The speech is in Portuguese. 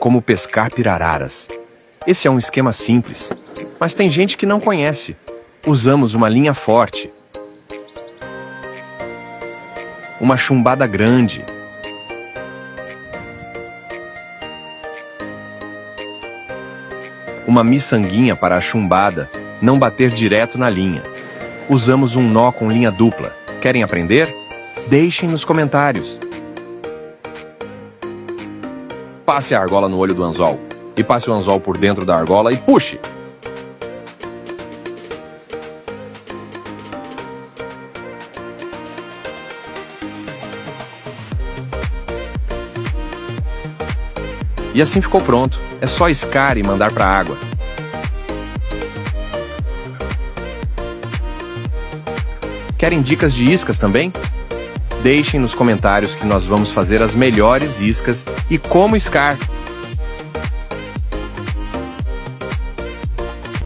Como pescar pirararas. Esse é um esquema simples, mas tem gente que não conhece. Usamos uma linha forte, uma chumbada grande, uma miçanguinha para a chumbada não bater direto na linha. Usamos um nó com linha dupla. Querem aprender? Deixem nos comentários. Passe a argola no olho do anzol. E passe o anzol por dentro da argola e puxe! E assim ficou pronto. É só iscar e mandar para a água. Querem dicas de iscas também? Deixem nos comentários que nós vamos fazer as melhores iscas e como iscar.